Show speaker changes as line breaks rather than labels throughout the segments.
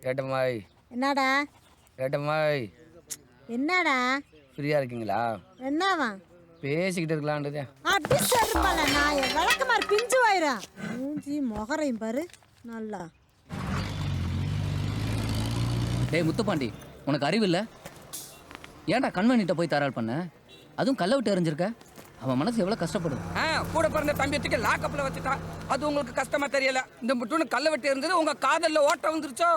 ஏட்டம்மாய்
என்னடா
ஏட்டம்மாய்
என்னடா
ஃப்ரீயாக இருக்கீங்களா?
என்னவா
பேசிக்கிட்டு இருக்கலான்றது.
அப்படி சொல்லுப்பால நான் விளக்க மாதிரி பிஞ்சு வாயிரும். மூஞ்சி முகரையும் பாரு நல்லா.
டேய் முத்துப்பாண்டி, உனக்கு அறிவு இல்லை? ஏன்டா கண்மணிட்ட போய் தராள் பண்ண? அதுவும் கல்லை விட்டு எறிஞ்சிருக்க. அவன் மனசு எவ்வளோ கஷ்டப்படும்.
கூட பிறந்த தம்பியத்துக்கு லாக்கப்பில் வச்சுட்டா. அது உங்களுக்கு கஷ்டமா தெரியல. இந்த முட்டுன்னு கல்லை விட்டு இருந்தது உங்க காதல்ல ஓட்டம் வந்துருச்சோ.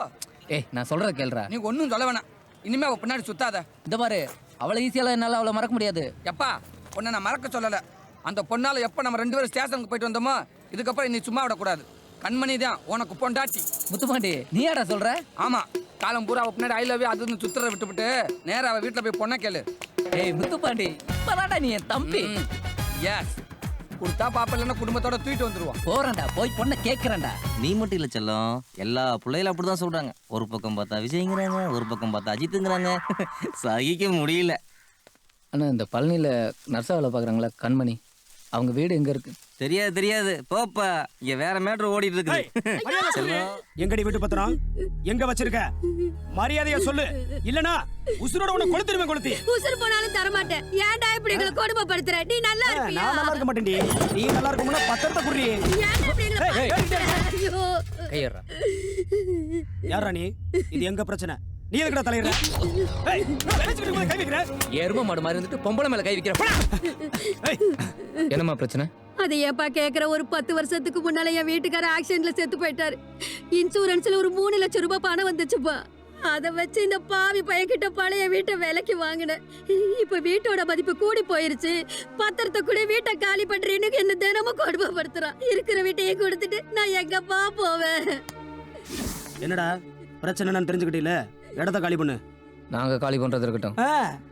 ஏய் நான் சொல்ற கேள்றா.
நீ ஒன்றும் சொல்ல வேணாம். இனிமே அவள் பின்னாடி சுத்தாத.
இந்த பாரு, அவளை ஈஸியால என்னால் அவளை மறக்க முடியாது.
எப்பா உன்னை நான் மறக்க சொல்லலை. அந்த பொண்ணால் எப்போ நம்ம 2 பேரும் ஸ்டேஷனுக்கு போயிட்டு வந்தோமோ இதுக்கப்புறம் நீ சும்மா விடக்கூடாது. கண்மணி தான் உனக்கு பொண்டாட்டி.
முத்துப்பாண்டி நீ யாரா சொல்ற?
ஆமா, காலம் பூரா அவள் பின்னாடி ஐ லவ் யூ அதுன்னு சுத்துற விட்டுவிட்டு நேராக அவள் வீட்டில் போய் பொண்ணை கேளு.
ஏய் முத்துப்பாண்டி, இப்பதான்டா நீ என் தம்பி.
எஸ், கொடுத்தா பாப்பா இல்லைன்னா குடும்பத்தோட தூக்கிட்டு வந்துருவான்.
போறேன்டா, போய் பொண்ணை கேட்கறேன்டா.
நீ மட்டும் இல்ல செல்லம், எல்லா பிள்ளைகளும் அப்படிதான் சொல்றாங்க. ஒரு பக்கம் பார்த்தா விஜய்ங்கிறாங்க, ஒரு பக்கம் பார்த்தா அஜித்துங்கிறாங்க. சகிக்க முடியல.
அண்ணா இந்த பழனியில் நர்ஸா வேலை பார்க்குறாங்களா கண்மணி, அவங்க வீடு எங்கே இருக்கு?
தெரியாது தெரியாது, போப்பா. இங்க வேற மேட்ரு ஓடிட்டு இருக்கு.
எங்கடி வீட்டு பத்திரம் எங்க வச்சிருக்க? மரியாதையா சொல்லு, இல்லனா உசுரோட உன்னை கொளுத்திடுவேன். கொளுத்தி
உசுர் போனாலும் தர மாட்டேன். ஏன்டா இப்படி எங்களை கொடுமைப்படுத்துற? நீ நல்லா இருப்பியா?
நான் நல்லா இருக்க மாட்டேன்டி. நீ நல்லா இருக்கும்னா பத்திரத்தை குடுறி.
ஏன்டா இப்படி எங்களை ஐயோ
கையறா.
யாரா நீ? இது எங்க பிரச்சனை? நீ எதுக்குடா தலையிற? ஏய், வெளிச்சிட்டு போய் கை வைக்கிற.
எரும மாடு மாதிரி இருந்துட்டு பொம்பளை மேல கை வைக்கிற.
ஏய்,
என்னம்மா பிரச்சனை?
அது ஏப்பா கேக்குற? ஒரு 10 வருஷத்துக்கு முன்னால என் வீட்டுக்கார ஆக்சிடென்ட்ல செத்து போயிட்டாரு. இன்சூரன்ஸ்ல ஒரு 3 லட்சம் ரூபாய் பணம் வந்துச்சுப்பா. அதை வச்சு இந்த பாவி பையன்கிட்ட பழைய வீட்டை விலைக்கு வாங்கினேன். இப்ப வீட்டோட மதிப்பு கூடி போயிருச்சு. பத்திரத்தை கூட வீட்டை காலி பண்றேன்னு என்ன தினமும் கொடுமைப்படுத்துறான். இருக்கிற வீட்டையே கொடுத்துட்டு நான் எங்கப்பா போவேன்?
என்னடா பிரச்சனை? நான் தெரிஞ்சுக்கிட்டீல, இடத்த காலி பண்ணு.
நாங்க காலி பண்றது இருக்கட்டும்,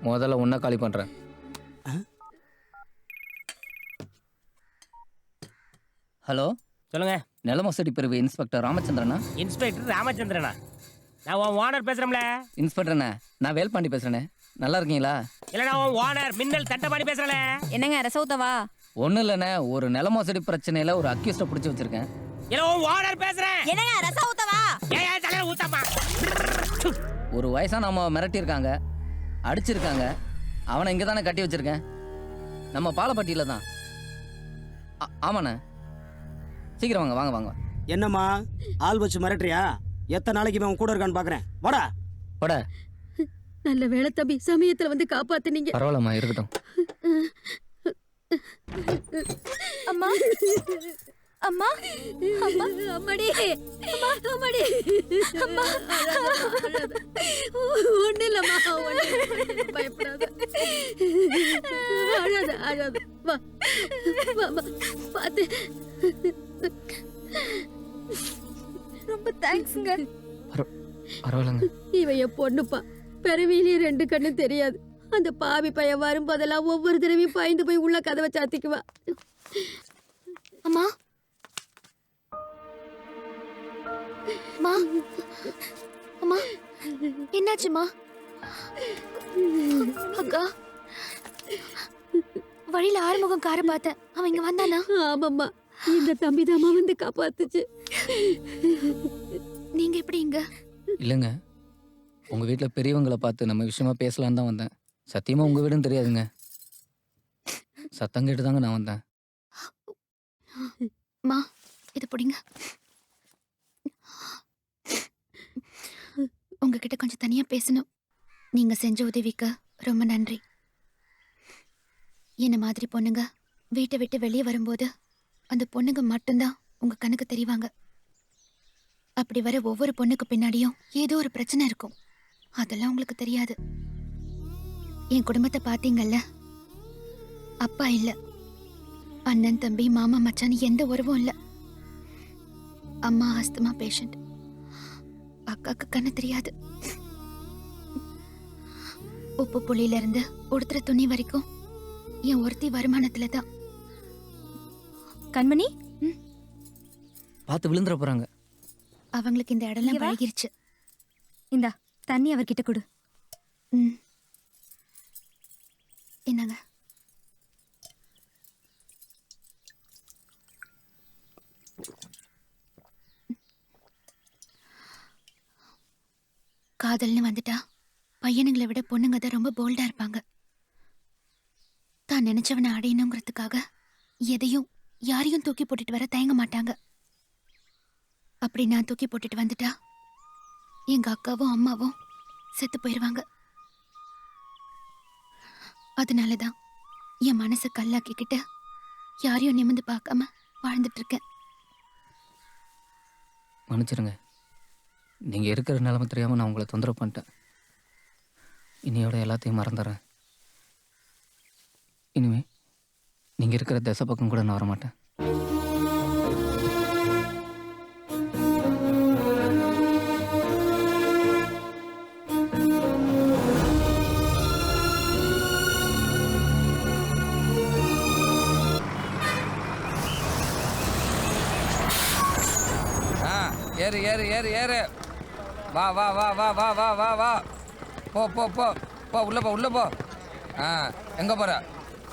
முதல்ல உன்னை காலி பண்றேன். ஹலோ
சொல்லுங்க.
நிலமோசடி பிரிவு இன்ஸ்பெக்டர் ராமச்சந்திரனா?
இன்ஸ்பெக்டர் ராமச்சந்திரனா? நான் உன் ஓனர் பேசுறேன்ல.
இன்ஸ்பெக்டர்ண்ணே, நான் வேல்பாண்டி பேசுறேனே. நல்லா இருக்கீங்களா?
இல்ல நான் உன் ஓனர் மின்னல் தண்டபாணி பேசுறேன்ல.
என்னங்க ரசவுத்தவா?
ஒன்றும் இல்லைண்ணே, ஒரு நிலமோசடி பிரச்சனையில் ஒரு அக்யூஸ்டை பிடிச்சி வச்சிருக்கேன்.
இல்ல உன் ஓனர் பேசுறேன்.
என்னங்க ரசவுத்தவா?
ஏன் தகர ஊத்தமா?
ஒரு வயசான அம்மா மிரட்டியிருக்காங்க, அடிச்சிருக்காங்க. அவனை இங்கே தானே கட்டி வச்சிருக்கேன், நம்ம பாலப்பட்டியில் தான். ஆமாண்ணே, சீக்கிரம் வாங்க வாங்க வாங்க.
என்னம்மா ஆள் வச்சு மிரட்டுறியா? எத்தனை நாளைக்கு இவன் கூட இருக்கான்னு பாக்குறேன். வாடா
வாடா.
நல்ல வேலை தம்பி, சமயத்துல வந்து காப்பாத்துனீங்க.
பரவாயில்லம்மா, இருக்கட்டும்.
அம்மா அம்மா அம்மா
அம்மாடி அம்மாடி அம்மா ஒண்ணு இல்லம்மா, பயப்படாத, அழாத அழாத. வா வா வா, பாத்து.
ரொம்ப தேங்க்ஸ்ங்க.
பரவாயில்லங்க.
இவன் என் பொண்ணுப்பா, பிறவியிலே 2 கண்ணு தெரியாது. அந்த பாவி பையன் வரும்போதெல்லாம் ஒவ்வொரு தடவையும் பாய்ந்து போய் உள்ள கதவை சாத்திக்குவா.
அம்மா அம்மா அம்மா என்னாச்சுமா? அக்கா, வழியில ஆறுமுகம் காரை பார்த்தேன். அவன் இங்க வந்தானா?
ஆமாம்மா, இந்த தம்பி தாமா வந்து காப்பாத்துச்சு.
நீங்க எப்படி இங்க?
இல்லைங்க, உங்கள் வீட்டில் பெரியவங்களை பார்த்து நம்ம விஷயமா பேசலான்னு தான் வந்தேன். சத்தியமாக உங்கள் வீடுன்னு தெரியாதுங்க. சத்தம் கேட்டு தாங்க நான் வந்தேன்.
மா இது பிடிங்க. உங்ககிட்ட கொஞ்சம் தனியா பேசணும். நீங்க செஞ்ச உதவிக்கு ரொம்ப நன்றி. என்ன மாதிரி பொண்ணுங்க வீட்டை விட்டு வெளியே வரும்போது அந்த பொண்ணுங்க மட்டும்தான் உங்க கண்ணுக்கு தெரிவாங்க. அப்படி வர ஒவ்வொரு பொண்ணுக்கு பின்னாடியும் ஏதோ ஒரு பிரச்சனை இருக்கும். அதெல்லாம் உங்களுக்கு தெரியாது. என் குடும்பத்தை பாத்தீங்கல்ல, அப்பா இல்ல, அண்ணன் தம்பி மாமா மச்சான் எந்த உறவும் இல்ல. அம்மா அஸ்தமா பேஷண்ட், அக்காக்கு கண்ணு தெரியாது. உப்பு புளியில இருந்து உடுத்துற துணி வரைக்கும் என் ஒருத்தி வருமானத்துல தான். கண்மணி
பார்த்து விழுந்துட போகிறாங்க.
அவங்களுக்கு இந்த இடம்லாம் பழகிருச்சு.
இந்தா தண்ணி அவர்கிட்ட கொடு.
என்னங்க? காதல்னு வந்துட்டா பையனுங்களை விட பொண்ணுங்க தான் ரொம்ப போல்டா இருப்பாங்க. தான் நினைச்சவனை அடையணுங்கிறதுக்காக எதையும் யாரையும் தூக்கி போட்டுட்டு வர தயங்க மாட்டாங்க. அப்படி நான் தூக்கி போட்டுட்டு வந்துட்டா எங்க அக்காவும் அம்மாவும் செத்து போயிடுவாங்க. அதனாலதான் என் மனசை கல்லாக்கிக்கிட்டு யாரையும் நிமிந்து பார்க்காம வாழ்ந்துட்டு இருக்கேன்.
மன்னிச்சிருங்க, நீங்கள் இருக்கிற நிலைமை தெரியாமல் நான் உங்களை தொந்தரவு பண்ணிட்டேன். இனியோட எல்லாத்தையும் மறந்துடுறேன். இனிமே நீங்கள் இருக்கிற திசை பக்கம் கூட நான் வரமாட்டேன்.
ஏறு ஏறு ஏறு ஏறு. வா வா வா வா வா வா வா வா. போ போ போ போ உள்ள போ உள்ள போ. எங்க போற?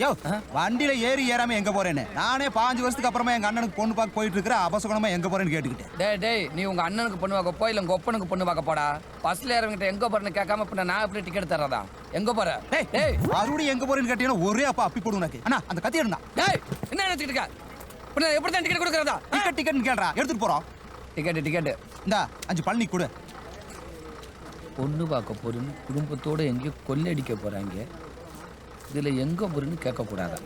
யோ, வண்டியில ஏறி ஏறாம எங்க போறேன்னு நானே 5 வருஷத்துக்கு அப்புறமா எங்க அண்ணனுக்கு பொண்ணு பார்க்க போயிட்டு இருக்கிற அபசகுணமா எங்க போறேன்னு கேட்டுக்கிட்டேன்.
டேய் டேய், நீ உங்க அண்ணனுக்கு பொண்ணு பார்க்க போ இல்ல உங்க ஒப்பனுக்கு பொண்ணு பார்க்க போடா. பஸ்ல ஏறவங்கிட்ட எங்க போறேன்னு கேட்காம இப்ப நான் எப்படி டிக்கெட் தர்றதா? எங்க போற?
டேய் டேய், மறுபடியும் எங்க போறேன்னு கேட்டீங்கன்னா ஒரே அப்பா அப்பி போடு உனக்கு. அண்ணா அந்த கத்தி எடுடா.
டேய் என்ன நினைச்சிட்டு இருக்க? இப்ப எப்படி தான் டிக்கெட் கொடுக்கறதா?
டிக்கெட்னு கேளுடா, எடுத்துட்டு போறோம்.
டிக்கெட் டிக்கெட்
இந்தா 5 பழனி கொடு.
பொண்ணு பார்க்க போறேன்னு குடும்பத்தோட எங்கேயோ கொள்ளடிக்க போறாங்க. இதுல எங்க போறேன்னு கேட்க கூடாதா?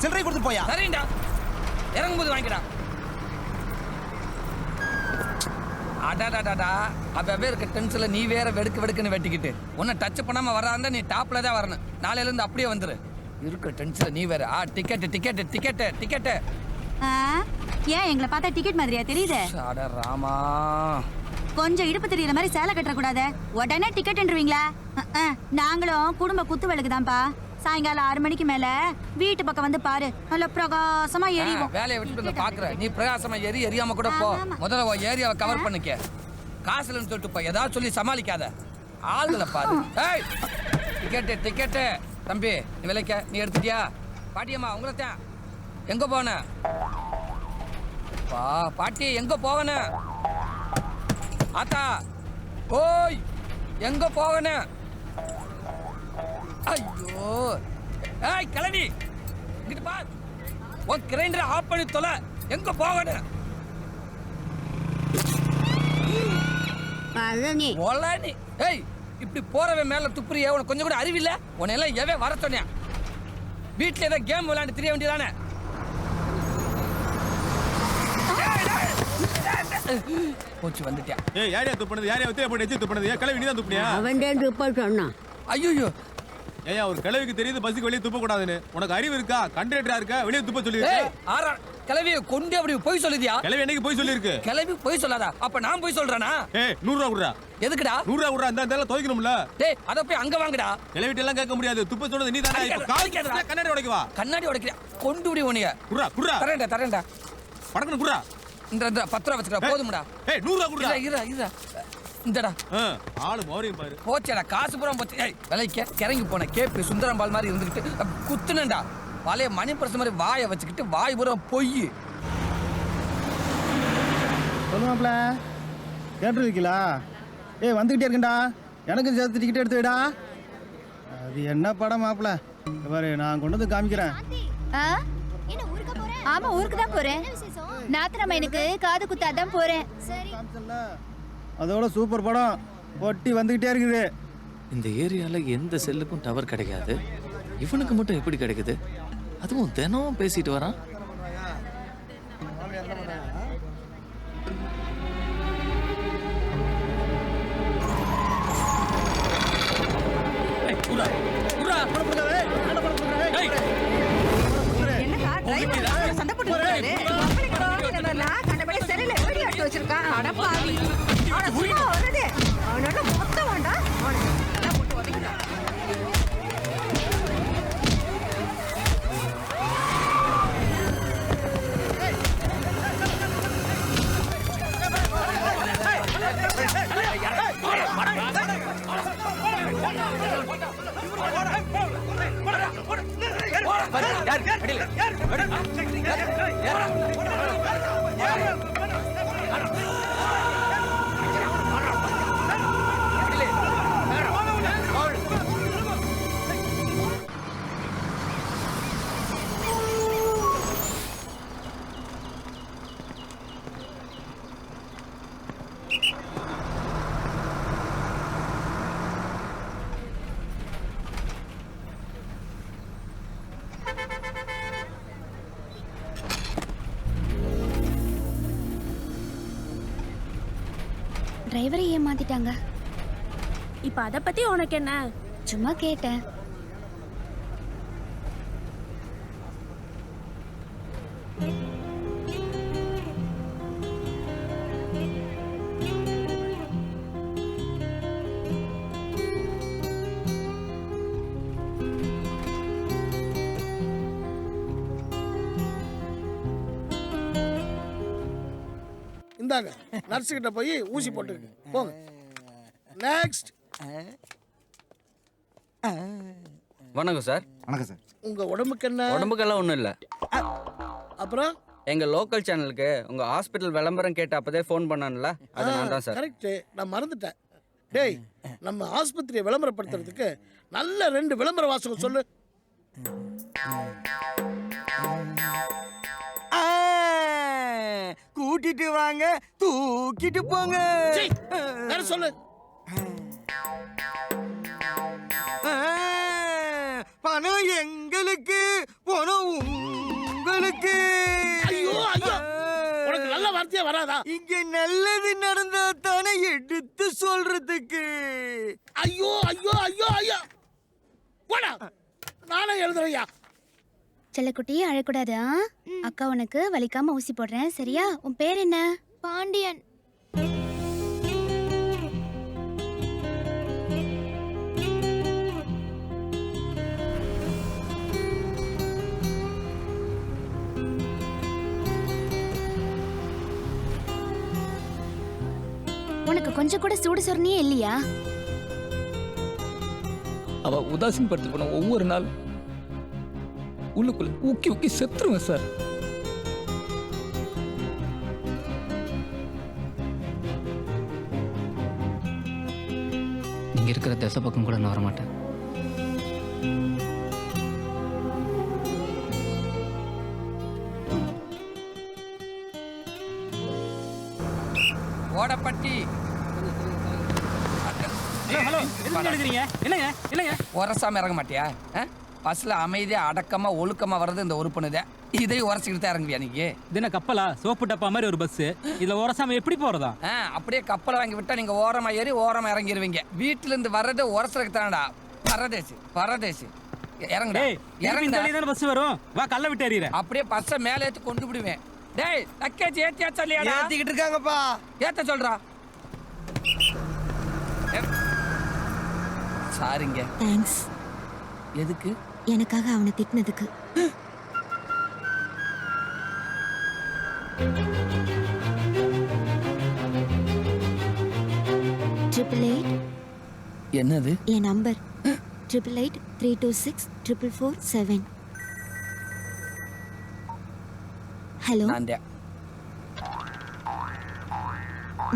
சில்லறை கொடுத்து போயா.
சரிண்டா, இறங்கும்போது வாங்கிடா. அடாடாடாடா, அப்பவே இருக்க டென்ஷன்ல நீ வேற வெடுக்குன்னு வெட்டிக்கிட்டு உன்னை டச் பண்ணாம வராந்தா நீ டாப்ல தான் வரணும். நாளையில இருந்து அப்படியே வந்துரு. இருக்க டென்ஷன்ல நீ வேற டிக்கெட் டிக்கெட் டிக்கெட் டிக்கெட்.
ஏன் எங்களை பார்த்தா டிக்கெட் மாதிரியா தெரியுது?
அட ராமா,
கொஞ்சம் இடுப்பு தெரியற மாதிரி சேலை கட்ட கூடாது, உடனே டிக்கெட்ன்றீங்களா? நாங்களும் குடும்ப குத்து விளக்கு தான்ப்பா. சாயங்காலம் 6 மணிக்கு மேல வீட்டு பக்கம் வந்து பாரு, நல்ல பிரகாசமா எரியும்.
வேலையை விட்டு வந்து பாக்குற நீ பிரகாசமா எரியாம கூட போ. முதல்ல உன் ஏரியாவை கவர் பண்ணிக்க. காசுலன்னு சொல்லிட்டு போ, ஏதாவது சொல்லி சமாளிக்காத. ஆளுகளை பாரு. ஏய் டிக்கெட்டு டிக்கெட்டு. தம்பி நீ விலைக்க நீ எடுத்துட்டியா? பாட்டியம்மா உங்களைத்தான். எங்க போன பாட்டி? எங்க போவன? ஆத்தா ஓய் எங்க போவன? ஐயோ ஏய் கிளடி இங்கிட்டு பார். உன் கிரைண்டரை ஆஃப் பண்ணி தொலை. எங்க போவன? ஒலனி. ஏய் இப்படி போறவன் மேல துப்புறியே, உனக்கு கொஞ்சம் கூட அறிவில்ல? உன்னை எல்லாம் எவே வர சொன்னேன். வீட்டுல ஏதோ கேம் விளையாண்டு தெரிய வேண்டியதானே? போச்சு வந்துட்டியா?
ஏய் யாரையா துப்புனது? யாரையா வத்தியா போட்டு எச்சி துப்புனது? ஏன் கிளவி நீ தான் துப்புனியா?
அவன்டே துப்ப சொன்னான்.
ஐயோ
ஏயா ஒரு கிளவிக்கு தெரியுது பஸ்ஸுக்கு வெளியே துப்ப கூடாதுன்னு. உனக்கு அறிவு இருக்கா? கண்டக்டரா இருக்கா? வெளியே துப்ப சொல்லிருக்க?
ஏய் ஆறா கிளவியை கொண்டு அப்படி போய் சொல்லுதியா?
கிளவி என்னைக்கு போய் சொல்லிருக்கு?
கிளவி போய் சொல்லாதா? அப்ப நான் போய் சொல்றேனா?
ஏய் 100 ரூபா குடுறா.
எதுக்குடா?
100 ரூபா குடுறா. இந்த இதெல்லாம் துவைக்கணும்ல.
டேய் அத போய் அங்க வாங்குடா.
கிளவிட்ட எல்லாம் கேட்க முடியாது. துப்ப சொன்னது நீ தானே. இப்ப கால் கண்ணாடி உடைக்கவா?
கண்ணாடி உடைக்கிற கொண்டு விடி உனிய.
குடுறா குடுறா.
தரேன்டா
படக்கணும் குடுறா.
இந்த 10 ரூபா வச்சுக்கடா போதும்டா.
ஏய் 100 ரூபா குடுறா.
இரு இந்தடா.
ஆளு மோரையும் பாரு.
போச்சடா காசு பூரா போச்சு. ஏய் விலைக்க கிறங்கி போன கேப்பி சுந்தரம்பால் மாதிரி இருந்துக்கிட்டு குத்துனேன்டா. பழைய மணி பர்ஸ் மாதிரி வாயை வச்சுக்கிட்டு வாய் பூரா பொய்.
சொல்லுவாப்ல கேட்டுருக்கீங்களா? ஏய் வந்துக்கிட்டே இருக்கேன்டா, எனக்கு சேர்த்து டிக்கெட் எடுத்து விடா. அது என்ன படம் மாப்பிள? பாரு நான் கொண்டு வந்து காமிக்கிறேன்.
ஆமா ஊருக்கு தான் போறேன். நாத்திரமா எனக்கு காது குத்தாதான் போறேன்.
அதோட சூப்பர் படம் பொட்டி வந்துகிட்டே இருக்குது.
இந்த ஏரியால எந்த செல்லுக்கும் டவர் கிடைக்காது, இவனுக்கு மட்டும் எப்படி கிடைக்குது? அதுவும் தினமும் பேசிட்டு வரான்.
டிரைவரை ஏமாத்திட்டாங்க.
இப்ப அத பத்தி உனக்கு என்ன?
சும்மா கேட்டேன்.
இந்தாங்க, நர்ஸ் கிட்ட போய் ஊசி போட்டுருக்கு. போங்க. நெக்ஸ்ட்.
வணக்கம் சார்.
வணக்கம் சார்.
உங்க உடம்புக்கு என்ன?
உடம்புக்கெல்லாம் ஒன்றும் இல்லை.
அப்புறம்
எங்கள் லோக்கல் சேனலுக்கு உங்கள் ஹாஸ்பிட்டல் விளம்பரம் கேட்ட அப்போதே ஃபோன் பண்ணான்ல, அது நான் தான் சார்.
கரெக்ட், நான் மறந்துட்டேன். டேய், நம்ம ஆஸ்பத்திரியை விளம்பரப்படுத்துறதுக்கு நல்ல 2 விளம்பர வாசகம் சொல்லு.
கூட்டிட்டு வாங்க, தூக்கிட்டு போங்க.
வேற சொல்லு.
பணம் எங்களுக்கு, பணம் உங்களுக்கு.
ஐயோ ஐயோ, உனக்கு நல்ல வார்த்தையே வராதா?
இங்க நல்லது நடந்தா தானே எடுத்து சொல்றதுக்கு.
ஐயோ ஐயோ ஐயோ ஐயோ, போடா, நானே எழுதுறையா.
செல்லக்குட்டி அழக்கூடாது. அக்கா உனக்கு வலிக்காம ஊசி போடுறேன், சரியா? உன் பேர் என்ன? பாண்டியன். உனக்கு கொஞ்சம் கூட சூடு சொரணியே இல்லையா?
அவ உதாசீனப்படுத்தி போன ஒவ்வொரு நாள் உள்ளுக்குள்ள ஊக்கி ஊக்கி செத்துருவேன் சார்.
நீங்க இருக்கிற திசை பக்கம் கூட நான் வரமாட்டேன்.
ஓடப்பட்டி.
ஹலோ, எதுக்கு எடுக்கிறீங்க? என்னங்க என்னங்க?
உரசாம இறங்க மாட்டியா? பஸ்ல அமைதியா அடக்கமா ஒழுக்கமா வர்றது இந்த உறுப்பினதே. இதை உரசிக்கிட்டு தான் இறங்குவியா நீங்க?
தின கப்பலா சோப்பு டப்பா மாதிரி ஒரு பஸ், இதுல உரசாம எப்படி போறதா?
அப்படியே கப்பலை வாங்கி விட்டா நீங்க ஓரமா ஏறி ஓரமா இறங்கிடுவீங்க. வீட்டுல இருந்து வர்றது உரசலுக்கு தானடா. பரதேசி பரதேசி. இறங்குடா இறங்குடா.
பஸ் வரும், வா கல்ல விட்டு எறியற.
அப்படியே பஸ்ஸை மேலே ஏற்றி கொண்டு விடுவேன். டேய், லக்கேஜ் ஏத்தியா சொல்லியாடா?
ஏத்திக்கிட்டு இருக்காங்கப்பா.
ஏத்த சொல்றா. சாரிங்க.
தேங்க்ஸ்.
எதுக்கு?
எனக்காக அவனை திட்டினதுக்கு.
என்னது?
என் நம்பர் 8883264447. ஹலோ,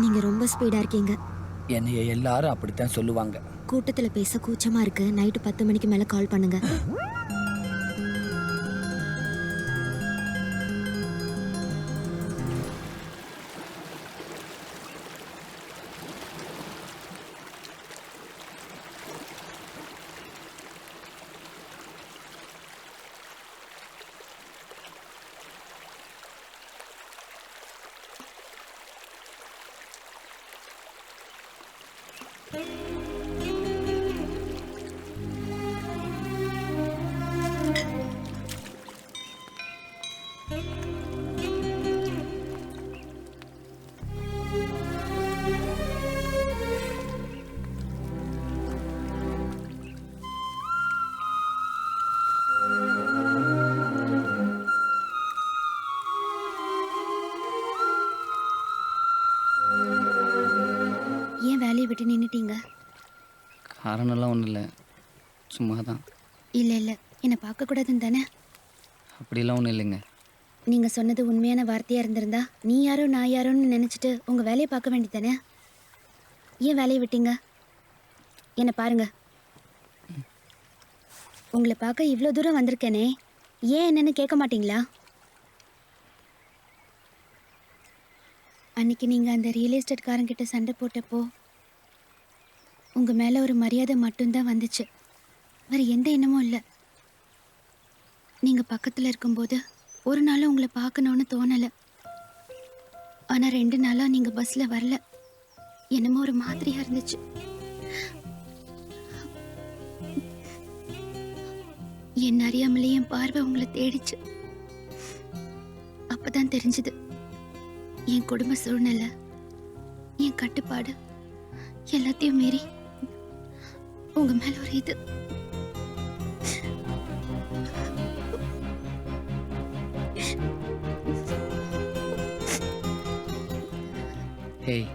நீங்க ரொம்ப ஸ்பீடா இருக்கீங்க.
என்னைய எல்லாரும் அப்படித்தான் சொல்லுவாங்க.
கூட்டத்துல பேச கூச்சமா இருக்கு. நைட்டு 10 மணிக்கு மேல கால் பண்ணுங்க. ஏன் வேலையை விட்டு நின்னுட்டீங்க?
காரணம்லாம் ஒன்றும் இல்லை, சும்மா தான்.
இல்ல இல்ல, என்னை பார்க்க கூடாதுன்னு தானே?
அப்படிலாம் ஒன்றும் இல்லைங்க.
நீங்க சொன்னது உண்மையான வார்த்தையா இருந்திருந்தா நீ யாரோ நான் யாரோன்னு நினைச்சிட்டு உங்க வேலையை பார்க்க வேண்டியதானே? ஏன் வேலையை விட்டீங்க? என்னை பாருங்க, உங்களை பார்க்க இவ்வளோ தூரம் வந்திருக்கேனே, ஏன் என்னன்னு கேட்க மாட்டீங்களா? அன்னைக்கு நீங்கள் அந்த ரியல் எஸ்டேட்காரங்கிட்ட சண்டை போட்டப்போ உங்கள் மேலே ஒரு மரியாதை மட்டும்தான் வந்துச்சு, வேறு எந்த எண்ணமும் இல்லை. நீங்கள் பக்கத்தில் இருக்கும்போது ஒரு நாளும் உங்களை பார்க்கணுன்னு தோணலை. ஆனால் 2 நாளாக நீங்கள் பஸ்ஸில் வரல. என்னமோ ஒரு மாதிரியா இருந்துச்சு. என் அறியாமலே என் பார்வை உங்களை தேடிச்சு. அப்பதான் தெரிஞ்சது என் குடும்ப சூழ்நிலை, என் கட்டுப்பாடு எல்லாத்தையும் மீறி உங்க மேல ஒரு இது.
ஏய்,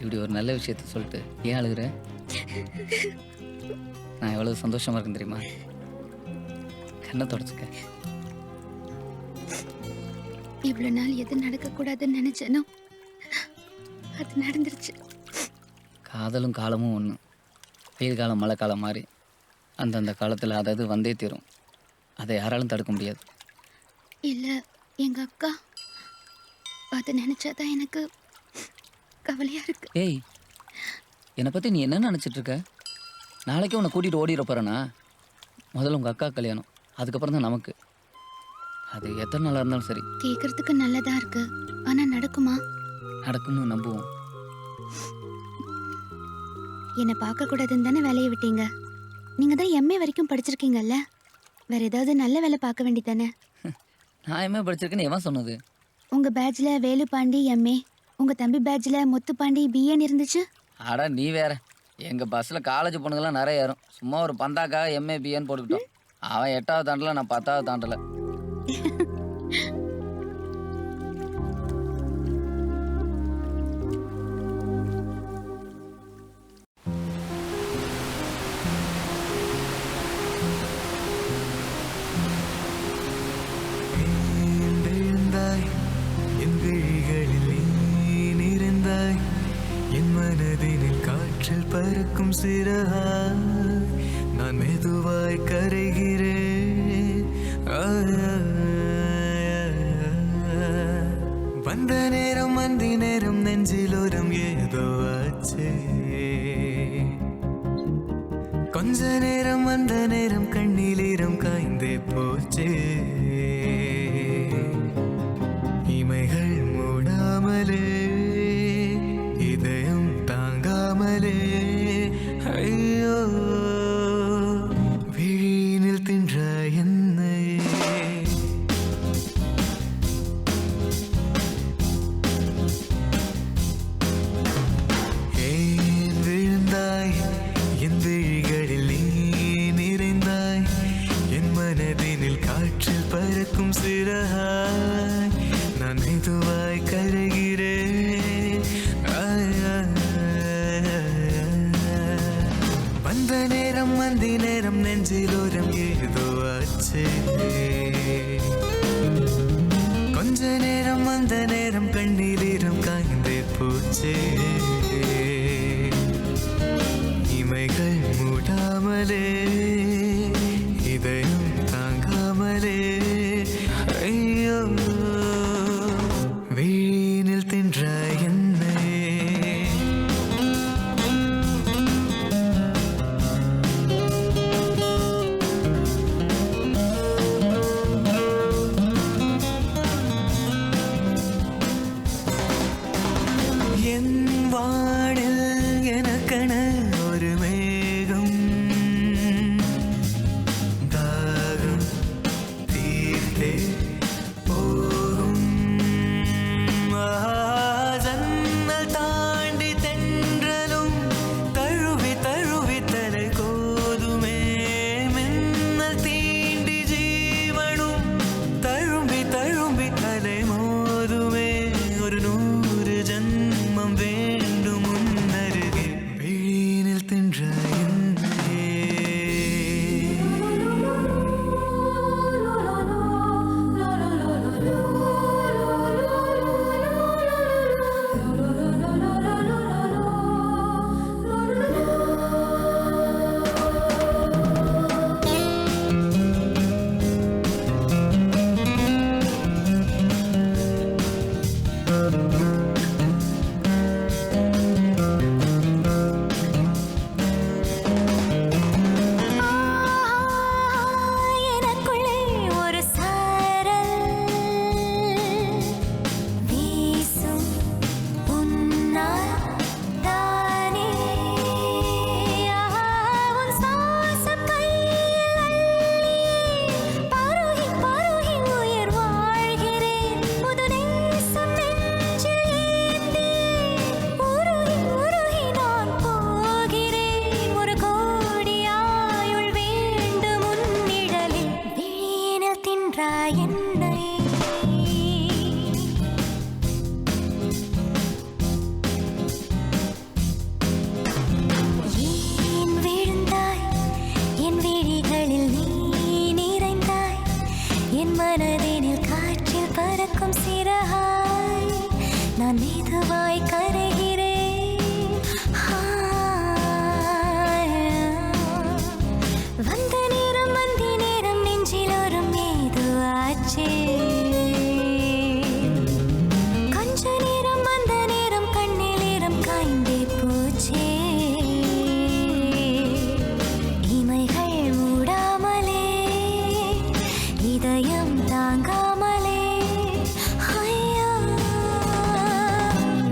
இப்படி ஒரு நல்ல விஷயத்த சொல்லிட்டு ஏன் அழுகுற? நான் எவ்வளவு சந்தோஷமா இருக்கேன் தெரியுமா? கண்ணை தொடச்சுக்க.
இவ்வளவு நாள் எது நடக்க கூடாதுன்னு நினைச்சேனோ அது நடந்துருச்சு.
காதலும் காலமும் ஒன்று. வெயில் காலம் மழை காலம் மாதிரி அந்தந்த காலத்தில் அதாவது வந்தே தீரும். அதை யாராலும் தடுக்க முடியாது.
இல்ல எங்க அக்கா, அதை நினைச்சாதான் எனக்கு கவலையா இருக்கு.
ஏய், என்னை பற்றி நீ என்ன நினச்சிட்டு இருக்க? நாளைக்கே உன்னை கூட்டிகிட்டு ஓடிட போகிறேன்னா? முதல்ல உங்கள் அக்கா கல்யாணம், அதுக்கப்புறம் தான் நமக்கு. அது எத்தனை நாளாக இருந்தாலும் சரி.
கேட்கறதுக்கு நல்லதா இருக்கு, ஆனா நடக்குமா?
நடக்கும்னு நம்புவோம்.
என்னை பார்க்க கூடாதுன்னு தானே வேலையை விட்டீங்க. நீங்க தான் எம்ஏ வரைக்கும் படிச்சிருக்கீங்கல்ல, வேற ஏதாவது நல்ல வேலை பார்க்க வேண்டியதானே?
நான் எம்ஏ படிச்சிருக்கேன்னு எவன் சொன்னது?
உங்க பேட்ச்ல வேலுபாண்டி எம்ஏ, உங்க தம்பி பேட்ச்ல முத்துப்பாண்டி பிஏன்னு இருந்துச்சு.
ஆடா நீ வேற. எங்கள் பஸ்ஸில் காலேஜ் பொண்ணுங்கள்லாம் நிறைய ஏறும். சும்மா ஒரு பந்தாக்காக எம்ஏ பிஏன்னு போட்டுக்கிட்டோம். அவன் 8வது தாண்டல, நான் 10வது தாண்டல.
என் விழிகளில் நீ நிறைந்தாய், என் மனதினில் காற்றில் பறக்கும் சிறகாய் நான் மெதுவாய் கரைகிறேன். வந்த நேரம் வந்தி நேரம் நெஞ்சிலோரம் ஏதோ ஆச்சே. கொஞ்ச நேரம் வந்த நேரம் கண்ணிலீரம் காய்ந்தே போச்சே. இமைகள் மூடாமலே இதயம் தாங்காமலே ஐயோ விழினில் தின்ற என்னையே. ஏன் விழுந்தாய் என் விழிகளில் நீ நிறைந்தாய், என் மனதினில் காற்றில் பறக்கும் சிறகாய் நான் மெதுவாய் கரைகிறேன். வந்த நேரம் வந்தி நேரம் நெஞ்சிலோரம் ஏதோ ஆச்சே. கொஞ்ச நேரம் வந்த நேரம் கண்ணீரம் காய்ந்தே போச்சே. இமைகள் மூடாமலே இதயம் தாங்காமலே ஐயோ விழினில்
பறக்கும் சிறகாய் நான் மெதுவாய் கரைகிறேன். வந்த நேரம் வந்தி நேரம் நெஞ்சில் ஒரு ஏதோ ஆச்சே. கொஞ்ச நேரம் அந்த நேரம் கண்ணில் ஈரம் காய்ந்தே போச்சே. இமைகள் மூடாமலே இதயம் தாங்காமலே ஐயா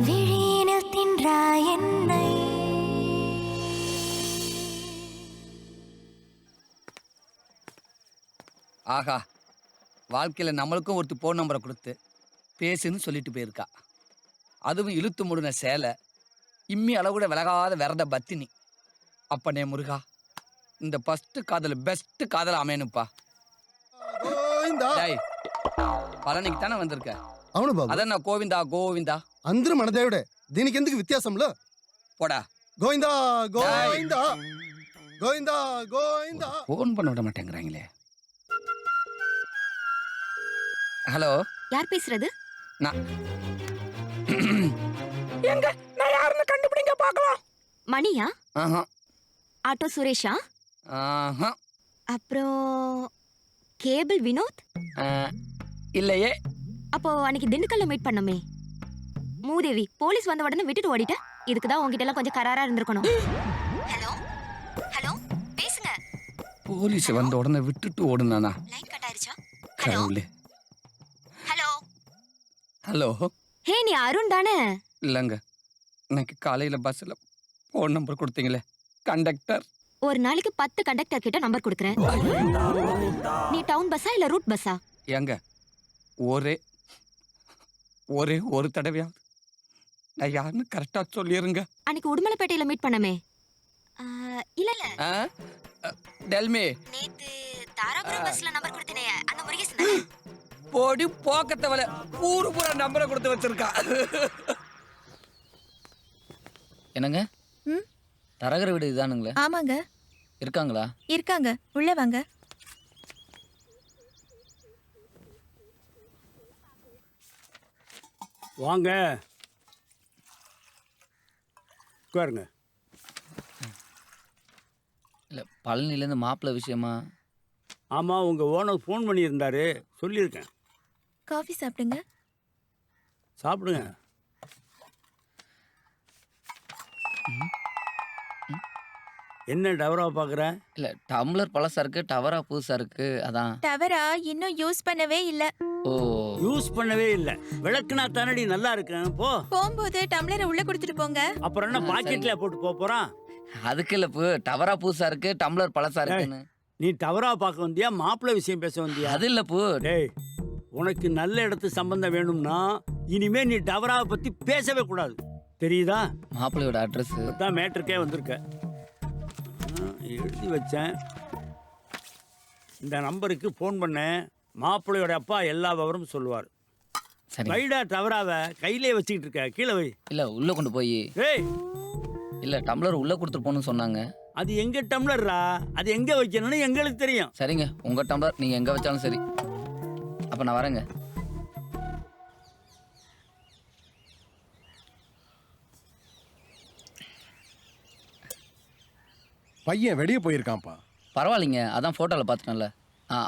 விழியினில் தின்றாய் என்னை.
ஆஹா, வாழ்க்கையில் நம்மளுக்கும் ஒருத்தர் ஃபோன் நம்பரை கொடுத்து பேசுன்னு சொல்லிட்டு போயிருக்கா. அதுவும் இழுத்து முடுன சேலை, இம்மி அளவு கூட விலகாத விரத பத்தினி. அப்பனே முருகா, இந்த ஃபஸ்ட்டு காதல் பெஸ்ட்டு காதல் அமையணுப்பா. டேய், பழனிக்கு தானே வந்திருக்க?
అవును బాబు.
అదన్నా గోవిందా గోవిందా
అందరూ మన దేవుడే, దీనికి ఎందుకు వ్యత్యాసంలో?
போடா.
గోవిందా గోవిందా గోవిందా గోవిందా.
ஃபோன் பண்ண விட மாட்டேங்கிறாங்களே. ஹலோ,
யார் பேசுறது?
நான் எங்க நான் யாருன்னு கண்டுபிடிங்க பார்க்கலாம்.
மணியா?
ஆஹா
ஆட்டோ சுரேஷா?
ஆஹா
அப்புறம் கேபிள் வினோத்?
இல்லையே.
அப்போ அன்னைக்கு திண்டுக்கல்ல மீட் பண்ணோமே. மூதேவி போலீஸ் வந்த உடனே விட்டுட்டு ஓடிட்ட. இதுக்கு தான் உங்ககிட்ட எல்லாம் கொஞ்சம் கராரா இருந்திருக்கணும். ஹலோ ஹலோ, பேசுங்க.
போலீஸ் வந்த உடனே விட்டுட்டு ஓடுனானா?
லைன் கட் ஆயிருச்சா?
கடவுளே.
Hello
hello.
ஹே, நீ அருண் தானே?
இல்லைங்க, இன்னைக்கு காலையில் பஸ்ஸில் ஃபோன் நம்பர் கொடுத்தீங்களே, கண்டக்டர்.
ஒரு நாளைக்கு 10 கண்டக்டர் கிட்ட நம்பர் கொடுக்குறேன். நீ டவுன் பஸ்ஸா இல்ல ரூட் பஸ்ஸா?
ஏங்க, ஒரே ஒரே ஒரு தடவையாவது நான் யாருன்னு கரெக்டாக சொல்லிடுங்க.
அன்னைக்கு உடுமலைப்பேட்டையில மீட் பண்ணமே. இல்ல இல்ல,
டெல்மி.
நேத்து தாராபுரம் பஸ்ல நம்பர் கொடுத்தனே, அந்த முருகேசன் தானே?
போடி போக்கத்தவளை, ஊரு பூரா நம்பரை கொடுத்து வச்சிருக்கா.
என்னங்க? தரகர வீடு இதுதானுங்களே?
ஆமாங்க.
இருக்காங்களா?
இருக்காங்க, உள்ள வாங்க.
வாங்க உட்காருங்க.
இல்லை, பழனிலேருந்து மாப்பிள்ளை விஷயமா?
ஆமாம், உங்கள் ஓனர் ஃபோன் பண்ணியிருந்தாரு, சொல்லியிருக்கேன்.
காஃபி சாப்பிடுங்க.
சாப்பிடுங்க. என்ன டவரா பார்க்குற?
இல்லை, டம்ளர் பழசா இருக்கு, டவரா புதுசா இருக்கு, அதான்.
டவரா இன்னும் யூஸ் பண்ணவே இல்ல.
ஓ,
யூஸ் பண்ணவே இல்லை. விளக்குனா தானடி நல்லா இருக்கேன். போ,
போகும்போது டம்ளரை உள்ள கொடுத்துட்டு போங்க.
அப்புறம் என்ன பாக்கெட்ல போட்டு போறான்?
அதுக்கு இல்லை, டவரா புதுசா இருக்கு, டம்ளர் பழசா இருக்குன்னு.
நீ டவரா பார்க்க வந்தியா, மாப்பிள்ளை விஷயம் பேச வந்தியா?
அது இல்லை
டேய், உனக்கு நல்ல இடத்து சம்பந்தம் வேணும்னா இனிமே நீ டவராவை பத்தி பேசவே கூடாது, தெரியுதா?
மாப்பிள்ளையோட அட்ரஸ்
தான் மேட்டருக்கே வந்திருக்க. எழுதி வச்சேன். இந்த நம்பருக்கு ஃபோன் பண்ணேன். மாப்பிள்ளையோட அப்பா எல்லா விவரமும் சொல்லுவார். வைடா டவராவை கையிலே வச்சுக்கிட்டு இருக்க, கீழே வை.
இல்லை, உள்ள கொண்டு போய்.
ஏய்,
இல்லை, டம்ளர் உள்ள கொடுத்துட்டு போகணும்னு சொன்னாங்க.
அது எங்க டம்ளர்ரா, அது எங்க வைக்கணும்னு எங்களுக்கு தெரியும்.
சரிங்க, உங்க டம்ளர் நீங்க எங்க வச்சாலும் சரி. அப்ப நான் வரேங்க.
பையன் வெளியே போயிருக்கான்ப்பா.
பரவாயில்லைங்க, அதான் போட்டோல பார்த்துட்டேன்ல.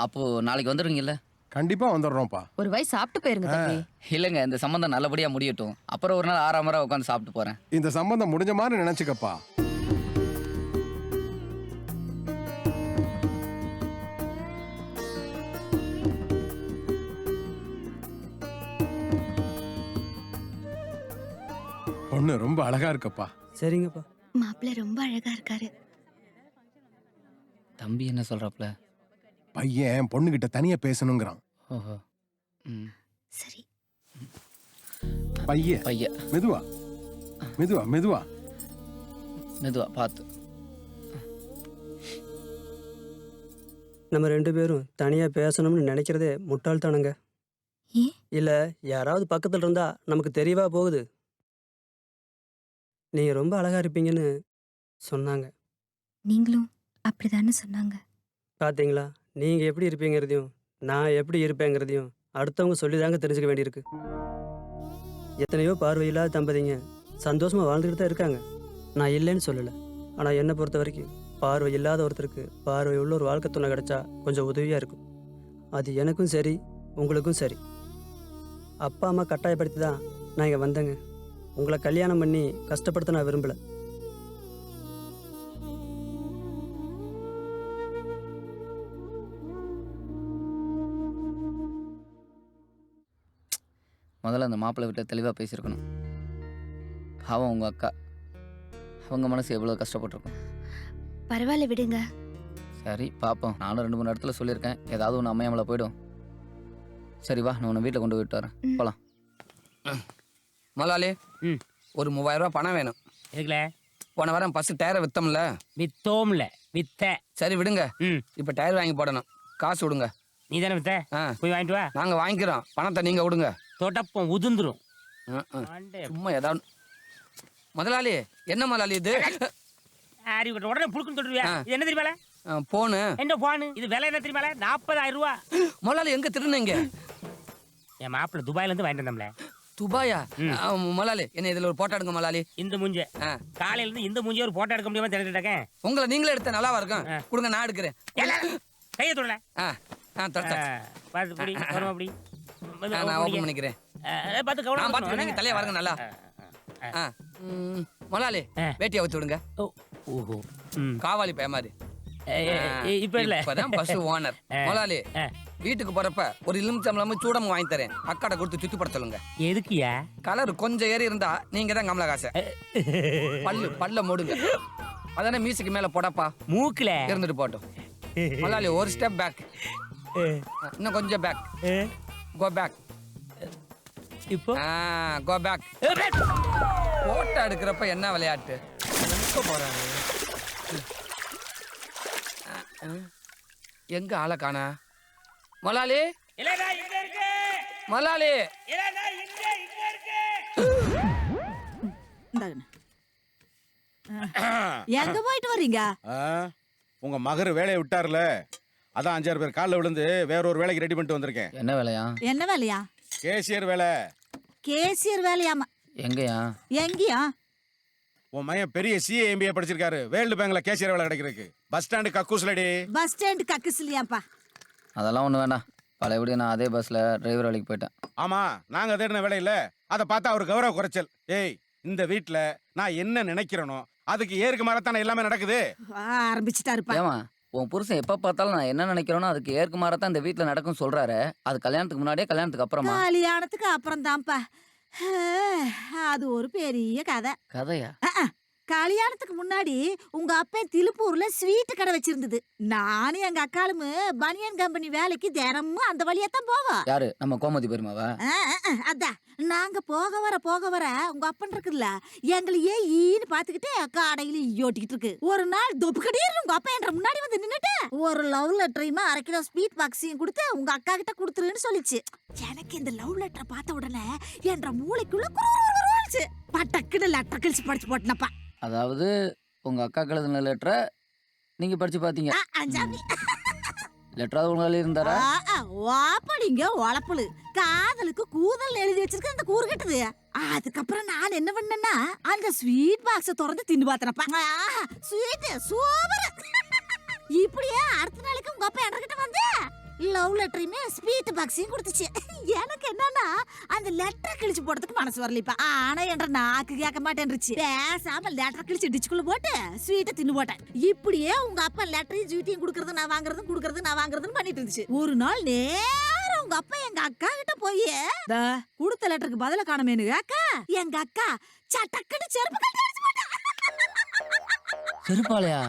அப்போ நாளைக்கு வந்துடுவீங்கல்ல?
கண்டிப்பா வந்துடுறோம்ப்பா.
ஒரு வாய் சாப்பிட்டு போயிருங்க தம்பி.
இல்லைங்க, இந்த சம்பந்தம் நல்லபடியா முடியட்டும். அப்புறம் ஒரு நாள் 6 முறை உட்காந்து சாப்பிட்டு போறேன்.
இந்த சம்பந்தம் முடிஞ்ச மாதிரி நினைச்சுக்கப்பா. பொண்ணு ரொம்ப அழகா இருக்கப்பா.
சரிங்கப்பா.
மாப்பிள்ளை ரொம்ப அழகா இருக்காரு.
தம்பி என்ன சொல்றாப்ல?
பையன் பொண்ணுகிட்ட தனியா பேசணுங்கிறான்.
ஓஹோ.
சரி.
பைய மெதுவா மெதுவா மெதுவா
மெதுவா பார்த்து.
நம்ம 2 பேரும் தனியா பேசணும்னு நினைக்கிறதே முட்டாள்தானுங்க. இல்ல யாராவது பக்கத்துல இருந்தா நமக்கு தெரியவா போகுது. நீங்க ரொம்ப அழகா இருப்பீங்கன்னு சொன்னாங்க.
நீங்களும் அப்படிதானே சொன்னாங்க.
பாத்தீங்களா, நீங்க எப்படி இருப்பீங்கிறதையும் நான் எப்படி இருப்பேங்கிறதையும் அடுத்தவங்க சொல்லி தாங்க தெரிஞ்சுக்க வேண்டியிருக்கு. எத்தனையோ பார்வையில்லாத தம்பதிங்க சந்தோஷமாக வாழ்ந்துக்கிட்டு தான் இருக்காங்க. நான் இல்லைன்னு சொல்லலை. ஆனால் என்னை பொறுத்த வரைக்கும் பார்வை இல்லாத ஒருத்தருக்கு பார்வை உள்ள ஒரு வாழ்க்கை துணை கிடைச்சா கொஞ்சம் உதவியாக இருக்கும். அது எனக்கும் சரி, உங்களுக்கும் சரி. அப்பா அம்மா கட்டாயப்படுத்தி தான் நான் இங்கே வந்தேங்க. உங்களை கல்யாணம் பண்ணி கஷ்டப்படுத்த நான் விரும்பலை.
முதல்ல அந்த மாப்பிள்ளை விட்டு தெளிவாக பேசியிருக்கணும். அவன் உங்கள் அக்கா, அவங்க மனசு எவ்வளோ கஷ்டப்பட்டிருக்கும்.
பரவாயில்ல விடுங்க.
சரி பார்ப்போம். நானும் 2-3 இடத்துல சொல்லியிருக்கேன், ஏதாவது ஒன்று அமையாமல போயிடும். சரி வா, நான் உன்னை வீட்டில் கொண்டு போயிட்டு வரேன். போகலாம்.
முதலாளி, ஒரு 3000 ரூபா பணம் வேணும்.
இருக்குல்ல,
போன வாரம் பஸ் டயரை வித்தோம்ல.
வித்தோம்ல, வித்த.
சரி விடுங்க, இப்போ டயர் வாங்கி போடணும். காசு விடுங்க.
நீ தானே வித்த, போய் வாங்கிட்டு வா.
நாங்கள் வாங்கிக்கிறோம், பணத்தை நீங்கள் விடுங்க.
தொடப்பம் உதிர்ந்துரும்.
சும்மா ஏதாவது. முதலாளி, என்ன முதலாளி இது?
உடனே புழுக்குன்னு தொட்டுருவியா? இது என்ன தெரியுமால?
போனு.
என்ன போனு? இது விலை என்ன தெரியுமால? 40,000 ரூபா.
முதலாளி எங்க திருநீங்க?
என் மாப்பிள்ள துபாயில இருந்து வாங்கிட்டு வந்தோம்ல.
துபாயா? முதலாளி என்ன இதுல ஒரு போட்டோ எடுங்க முதலாளி.
இந்த மூஞ்ச காலையில இருந்து இந்த மூஞ்சி ஒரு போட்டோ எடுக்க முடியாம தெரிஞ்சுட்டு இருக்கேன்.
உங்களை நீங்களே எடுத்த நல்லாவா இருக்கும். கொடுங்க, நான் எடுக்கிறேன்.
கையை தொடல.
அப்படி நான் ஓபன் பண்ணிக்கிறேன்.
பார்த்து கவனம்.
நான் பார்த்து நீங்க தலைய வரங்க நல்லா. முதலாளி வேட்டியை வச்சு விடுங்க.
ஓஹோ,
காவாலி பைய மாதிரி.
இப்ப இல்ல,
இப்பதான் பஸ் ஓனர். முதலாளி வீட்டுக்கு போறப்ப ஒரு எலுமிச்சம்பழம் சூடம் வாங்கி தரேன். அக்காட கொடுத்து சுத்தி பட சொல்லுங்க.
எதுக்குயா?
கலர் கொஞ்சம் ஏறி இருந்தா நீங்க தான் கமலஹாச. பல்ல மூடுங்க. அதானே மீசுக்கு மேல போடப்பா.
மூக்குல
இருந்துட்டு போட்டோம். முதலாளி ஒரு ஸ்டெப் பேக், இன்னும் கொஞ்சம் பேக். Go back.
இப்போ
கோ பேக். போட்டோ எடுக்கிறப்ப என்ன விளையாட்டு போறாங்க? எங்க ஆளை காணா? மலாலி, மலாலி,
எங்க போயிட்டு வர்றீங்க?
உங்க மகர் வேலையை விட்டார்ல, அதான் 5-6 பேர் காலில் விழுந்து வேற ஒரு வேலைக்கு ரெடி பண்ணிட்டு வந்திருக்கேன்.
என்ன வேலையா?
என்ன வேலையா?
கேசியர் வேலை.
கேசியர் வேலையாமா?
எங்கயா?
எங்கயா?
உன் மையன் பெரிய CA MBA படிச்சிருக்காரு. வேர்ல்டு பேங்க்ல கேசியர் வேலை கிடைக்கிறதுக்கு. பஸ் ஸ்டாண்டு கக்கூஸ்லடி.
பஸ் ஸ்டாண்டு கக்கூஸ்லயாப்பா?
அதெல்லாம் ஒண்ணு வேண்டாம். பழையபடி நான் அதே பஸ்ல டிரைவர் வேலைக்கு போயிட்டேன்.
ஆமா, நாங்க தேடின வேலை இல்ல. அதை பார்த்தா அவர் கௌரவ குறைச்சல். ஏய், இந்த வீட்டுல நான் என்ன நினைக்கிறேனோ அதுக்கு ஏற்கு மாறத்தானே எல்லாமே நடக்குது.
ஆரம்பிச்சுட்டாருப்பா.
ஏமா, உன் புருஷன் எப்ப பார்த்தாலும் நான் என்ன நினைக்கிறேனோ அதுக்கு ஏற்கு மாறத்தான் இந்த வீட்டுல நடக்கும் சொல்றாரு. அது கல்யாணத்துக்கு முன்னாடியே கல்யாணத்துக்கு அப்புறமா?
கல்யாணத்துக்கு அப்புறம் தான்ப்பா. அது ஒரு பெரிய கதை.
கதையா?
கல்யாணத்துக்கு முன்னாடி உங்க அப்பா திருப்பூர்ல ஸ்வீட் கடை வச்சிருந்தது. நானும் எங்க அக்காலும் பனியன் கம்பெனி வேலைக்கு தினமும் அந்த வழியாத்தான் போவோம்.
யாரு? நம்ம கோமதி பெருமாவா?
அதான் நாங்க போக வர உங்க அப்பன் இருக்குல்ல, எங்களையே ஈன்னு பாத்துக்கிட்டு கடையில ஈயோட்டிக்கிட்டு இருக்கு. ஒரு நாள் தொப்புக்கடியே உங்க அப்பா என்ற முன்னாடி வந்து நின்னுட்டு ஒரு லவ் லெட்டரையுமா 1/2 கிலோ ஸ்வீட் பாக்ஸையும் கொடுத்து உங்க அக்கா கிட்ட கொடுத்துருன்னு சொல்லிச்சு. எனக்கு இந்த லவ் லெட்டரை பார்த்த உடனே என்ற மூளைக்குள்ள குறுகுறுச்சு. பட்டக்குன்னு லெட்டர் கிழிச்சு படிச்சு போட்டனப்பா.
அதாவது உங்க அக்கா எழுதின லெட்டரை நீங்க படிச்சு பாத்தீங்க? லெட்டராவது உங்களால இருந்தாரா?
வாப்படிங்க உழப்பலு. காதலுக்கு கூதல் எழுதி வச்சிருக்க அந்த கூறு கட்டுது. அதுக்கப்புறம் நான் என்ன பண்ணேன்னா அந்த ஸ்வீட் பாக்ஸ திறந்து தின்னு பார்த்தனப்பா. Sweet super. இப்படியே அடுத்த நாளைக்கு உங்க அப்பா என்கிட்ட வந்து லவ் லெட்டரையுமே ஸ்வீட் பாக்ஸையும் கொடுத்துச்சு. எனக்கு என்னன்னா அந்த லெட்டர் கிழிச்சு போடுறதுக்கு மனசு வரலப்பா. ஆனா என்ற நாக்கு கேட்க மாட்டேன்ருச்சு. பேசாம லெட்டர் கிழிச்சு டிச்சுக்குள்ள போட்டு ஸ்வீட்டை தின்னு போட்டேன். இப்படியே உங்க அப்பா லெட்டரையும் ஸ்வீட்டையும் கொடுக்கறது நான் வாங்குறதுன்னு பண்ணிட்டு இருந்துச்சு. ஒரு நாள் நேரம் உங்க அப்பா எங்க அக்கா கிட்ட போய் கொடுத்த லெட்டருக்கு பதில காணமேனு அக்கா எங்க அக்கா சட்டக்கடி செருப்பு கட்டி அடிச்சு போட்டா.
செருப்பாளையா?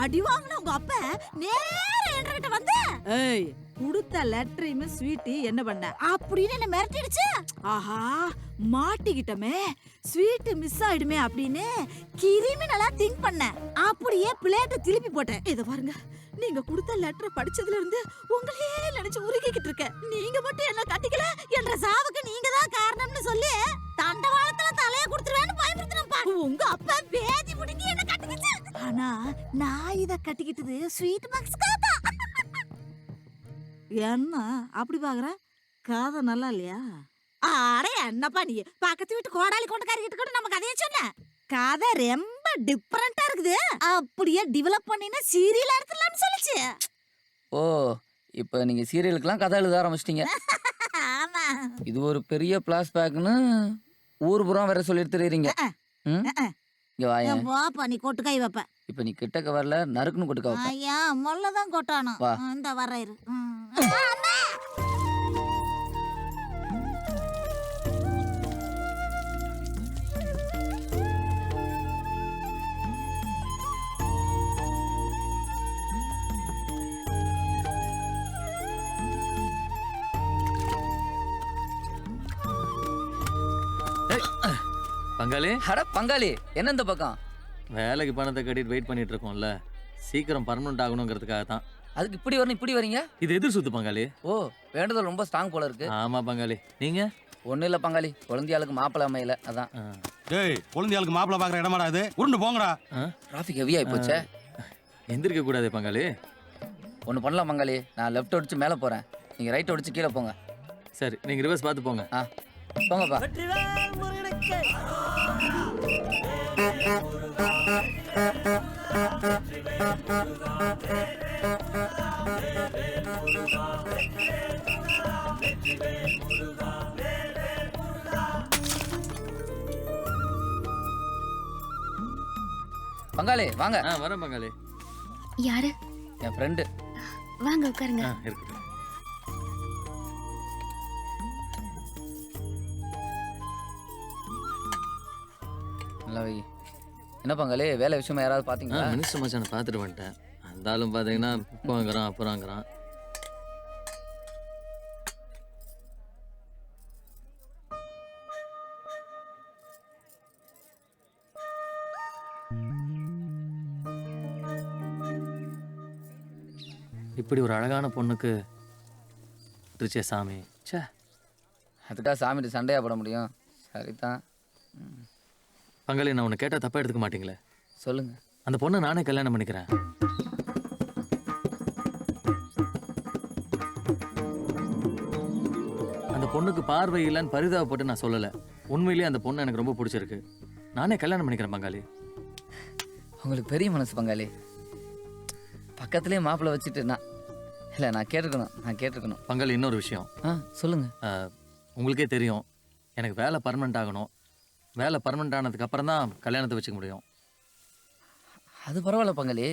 அடி வாங்கின உங்க அப்பா நேரா என்கிட்ட வந்து ஏய் கொடுத்த லெட்டரையும் ஸ்வீட் என்ன பண்ண அப்படின்னு என்ன மிரட்டிடுச்சு. ஆஹா மாட்டிக்கிட்டமே, ஸ்வீட் மிஸ் ஆயிடுமே அப்படின்னு கிரிமினலா திங்க் பண்ண. அப்படியே பிளேட்டை திருப்பி போட்டேன். இத பாருங்க, நீங்க கொடுத்த லெட்டர் படிச்சதுல இருந்து உங்களே நினைச்சு உருகிக்கிட்டு இருக்க. நீங்க மட்டும் என்ன கட்டிக்கல என்ற சாவுக்கு நீங்க தான் காரணம்னு சொல்லி தண்டவாளத்துல தலைய கொடுத்துருவேன்னு பயமுறுத்தினப்பா. உங்க அப்பா பேதி முடிங்கி என்ன கட்டிக்கிச்சு. ஆனா நான் இத கட்டிக்கிட்டது ஸ்வீட் பாக்ஸ்க்காக தான். என்ன அப்படி பாக்குற? கதை நல்லா இல்லையா? அட என்னப்பா நீ பக்கத்து வீட்டு கோடாலி கொண்டக்காரிக்கிட்ட கூட நம்ம கதையை சொன்ன. கதை ரொம்ப டிஃப்ரெண்டா இருக்குது. அப்படியே டெவலப் பண்ணினா சீரியல் எடுத்துலாம்னு சொல்லுச்சு.
ஓ இப்போ நீங்க சீரியலுக்கெல்லாம் கதை எழுத ஆரம்பிச்சிட்டீங்க.
ஆமா.
இது ஒரு பெரிய பிளாஸ் பேக்னு ஊர் புறம் வேற சொல்லி எடுத்துறீங்க. இங்க வாயேன்.
போப்பா நீ கொட்டு கை வைப்ப.
இப்போ நீ கிட்டக்க வரல நறுக்குன்னு கொட்டுக்க வைப்ப.
ஐயா மொல்லதான் கொட்டானோ.
வா.
இந்த வர்றாரு.
பங்காளி
அட பங்காளி என்ன இந்த பக்கம்?
வேலைக்கு பணத்தை கட்டிட்டு வெயிட் பண்ணிட்டு இருக்கோம்ல, சீக்கிரம் பர்மனெண்ட் ஆகணுங்கிறதுக்காக தான்.
அதுக்கு இப்படி வரணும் இப்படி வரீங்க?
இது எதிர் சுத்து பங்காளி.
ஓ வேண்டுதல் ரொம்ப ஸ்ட்ராங் போல இருக்கு.
ஆமா பங்காளி. நீங்க?
ஒன்றும் இல்லை பங்காளி, குழந்தையாளுக்கு மாப்பிள்ளை அமையல அதான்.
டேய் குழந்தையாளுக்கு மாப்பிள்ளை பார்க்குற இடமாடா இது? உருண்டு போங்கடா.
டிராஃபிக் ஹெவியாகி போச்சே.
எந்திரிக்க கூடாது பங்காளி.
ஒன்று பண்ணலாம் பங்காளி, நான் லெஃப்ட் அடிச்சு மேலே போகிறேன், நீங்கள் ரைட் அடிச்சு கீழே போங்க.
சரி நீங்க ரிவர்ஸ் பார்த்து போங்க.
ஆ போங்கப்பா. பங்காளி வாங்க.
வரேன் பங்காளி.
யாரு?
என் ஃப்ரெண்டு.
வாங்க உட்காருங்க.
இருக்கு.
நல்லா வை. என்ன பங்காளி வேலை விஷயமா யாராவது பார்த்தீங்களா?
மினிஸ்டர் மச்சானை பார்த்துட்டு வந்துட்டேன். அந்த ஆளும் பார்த்தீங்கன்னா இப்போங்கிறான் அப்புறங்கிறான். இப்படி ஒரு அழகான பொண்ணுக்கு ரிச்சே சாமி. சே
அதுக்காக சாமிட்டு சண்டையா போட முடியும்? சரிதான்.
பங்காளி நான் உன்னை கேட்டால் தப்பாக எடுத்துக்க மாட்டீங்களே?
சொல்லுங்க.
அந்த பொண்ணை நானே கல்யாணம் பண்ணிக்கிறேன். அந்த பொண்ணுக்கு பார்வை இல்லைன்னு பரிதாபப்பட்டு நான் சொல்லலை. உண்மையிலேயே அந்த பொண்ணு எனக்கு ரொம்ப பிடிச்சிருக்கு. நானே கல்யாணம் பண்ணிக்கிறேன் பங்காளி.
உங்களுக்கு பெரிய மனசு பங்காளி. பக்கத்துலேயே மாப்பிள்ளை வச்சுட்டு நான் கேட்டிருக்கணும்
பங்காளி. இன்னொரு விஷயம்.
சொல்லுங்க.
உங்களுக்கே தெரியும் எனக்கு வேலை பர்மனெண்ட் ஆகணும். வேலை பர்மனெண்ட் ஆனதுக்கு அப்புறம் தான் கல்யாணத்தை வச்சுக்க முடியும்.
அது பரவாயில்ல பங்காளி.